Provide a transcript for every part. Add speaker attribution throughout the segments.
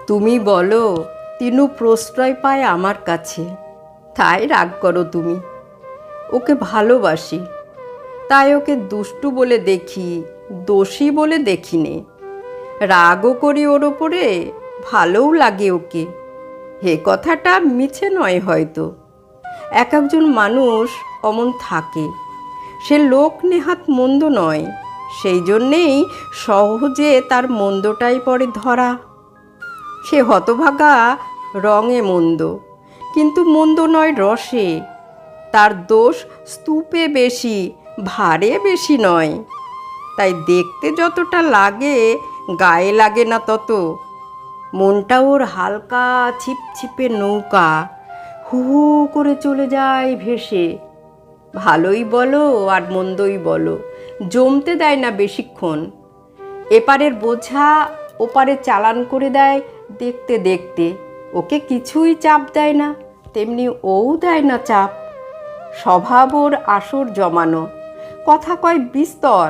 Speaker 1: তুমি বলো তিনু প্রশ্রয় পায় আমার কাছে, তাই রাগ করো তুমি। ওকে ভালোবাসি, তাই ওকে দুষ্টু বলে দেখি, দোষী বলে দেখি নে। রাগও করি ওর ওপরে, ভালোও লাগে ওকে। এ কথাটা মিছে নয় হয়তো। এক একজন মানুষ অমন থাকে, সে লোক নেহাত মন্দ নয়, সেই জন্যেই সহজে তার মন্দটাই পড়ে ধরা। সে হতভাগা রঙে মন্দ, কিন্তু মন্দ নয় রসে। তার দোষ স্তূপে বেশি, ভারে বেশি নয়। তাই দেখতে যতটা লাগে গায়ে লাগে না তত। মনটা ওর হালকা ছিপছিপে নৌকা, হু হু করে চলে যায় ভেসে। ভালোই বলো আর মন্দই বলো, জমতে দেয় না বেশিক্ষণ। এপারের বোঝা ওপারে চালান করে দেয় দেখতে দেখতে। ওকে কিছুই চাপ দেয় না, তেমনি ওও দেয় না চাপ। স্বভাব ওর আসর জমানো, কথা কয় বিস্তর,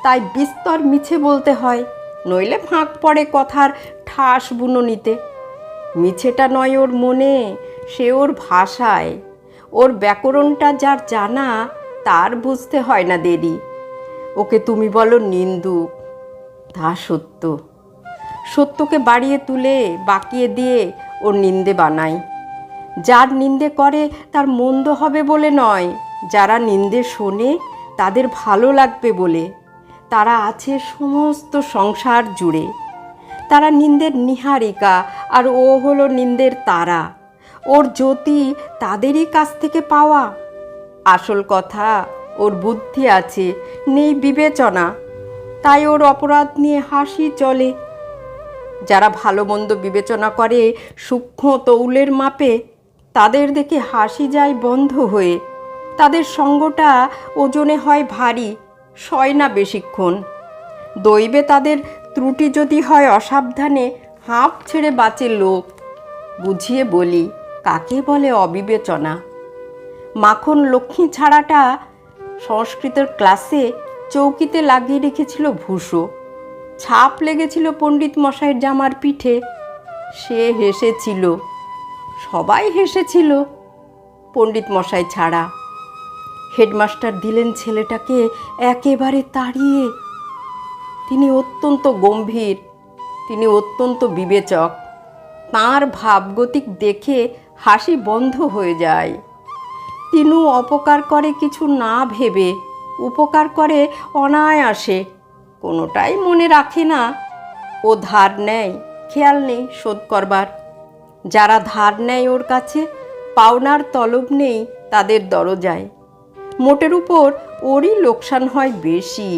Speaker 1: তাই বিস্তর মিছে বলতে হয়, নইলে ফাঁক পড়ে কথার ঠাস বুননিতে। মিছেটা নয় ওর মনে, সে ওর ভাষায়। ওর ব্যাকরণটা যার জানা তার বুঝতে হয় না দেরি। ওকে তুমি বলো নিন্দুক, তা সত্য। সত্যকে বাড়িয়ে তুলে বাকিয়ে দিয়ে ওর নিন্দে বানায়। যার নিন্দে করে তার মন্দ হবে বলে নয়, যারা নিন্দে শোনে তাদের ভালো লাগবে বলে। তারা আছে সমস্ত সংসার জুড়ে। তারা নিন্দের নীহারিকা, আর ও হলো নিন্দের তারা। ওর জ্যোতি তাদেরই কাছ থেকে পাওয়া। আসল কথা, ওর বুদ্ধি আছে, নেই বিবেচনা, তাই ওর অপরাধ নিয়ে হাসি চলে। যারা ভালো মন্দ বিবেচনা করে সূক্ষ্ম তৌলের মাপে, তাদের দেখে হাসি যায় বন্ধ হয়ে। তাদের সঙ্গটা ওজনে হয় ভারী, সয় না বেশিক্ষণ। দৈবে তাদের ত্রুটি যদি হয় অসাবধানে, হাঁপ ছেড়ে বাঁচে লোক। বুঝিয়ে বলি, কাকে বলে অবিবেচনা। মাখন লক্ষ্মী ছাড়াটা সংস্কৃতের ক্লাসে চৌকিতে লাগিয়ে রেখেছিল ভূষো। ছাপ লেগেছিল পণ্ডিত মশাইয়ের জামার পিঠে। সে হেসেছিল, সবাই হেসেছিল, পণ্ডিত মশাই ছাড়া। হেডমাস্টার দিলেন ছেলেটাকে একেবারে তাড়িয়ে। তিনি অত্যন্ত গম্ভীর, তিনি অত্যন্ত বিবেচক। তাঁর ভাবগতিক দেখে হাসি বন্ধ হয়ে যায়। তিনু অপকার করে কিছু না ভেবে, উপকার করে অনায়াসে, কোনোটাই মনে রাখে না। ও ধার নেয়, খেয়াল নেই শোধ করবার। যারা ধার নেয় ওর কাছে, পাওনার তলব নেই তাদের দরজায়। মোটের উপর ওরই লোকসান হয় বেশি।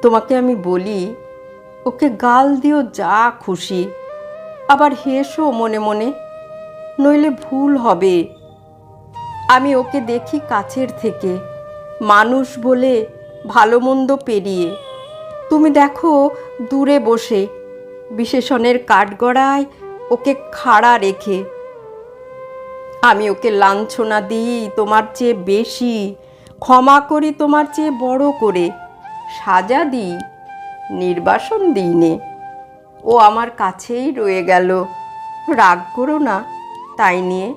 Speaker 1: তোমাকে আমি বলি, ওকে গাল দিও যা খুশি, আবার হেসো মনে মনে, নইলে ভুল হবে। আমি ওকে দেখি কাছের থেকে, মানুষ বলে, ভালো মন্দ পেরিয়ে। তুমি দেখো দূরে বসে, বিশেষণের কাঠগড়ায় ওকে খাড়া রেখে। আমি ওকে লাঞ্ছনা দিই তোমার চেয়ে বেশি, ক্ষমা করি তোমার চেয়ে বড় করে, সাজা দিই, নির্বাসন দিই নে। ও আমার কাছেই রয়ে গেল, রাগ করো না তাই নিয়ে।